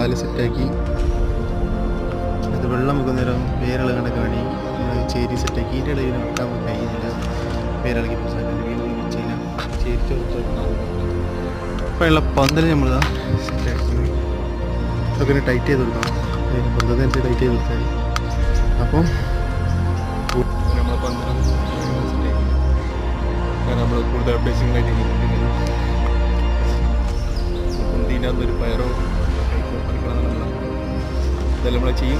പാല് സെറ്റാക്കി അത് വെള്ളം നമുക്ക് നേരം വേരള കണക്ക് വേണ്ടി നമ്മൾ ചേരി സെറ്റാക്കി ഇതിൻ്റെ ഇടയിൽ വെക്കാൻ കഴിയുന്നില്ല. വേരളക്കി വെച്ച് കഴിഞ്ഞാൽ ചേരിച്ച് ഇപ്പോഴുള്ള പന്തൽ നമ്മൾ സെറ്റാക്കി ഇതൊക്കെ ടൈറ്റ് ചെയ്ത് കൊടുക്കണം. പന്തലനുസരിച്ച് ടൈറ്റ് ചെയ്ത് കൊടുത്താൽ അപ്പം നമ്മളെ പന്തലും സെറ്റാക്കി നമ്മൾ കൂടുതൽ അപ്ഡേഷനിലായിട്ട് ഇതിനകത്തൊരു പയറോ ഇതെല്ലാം നമ്മൾ ചെയ്യും.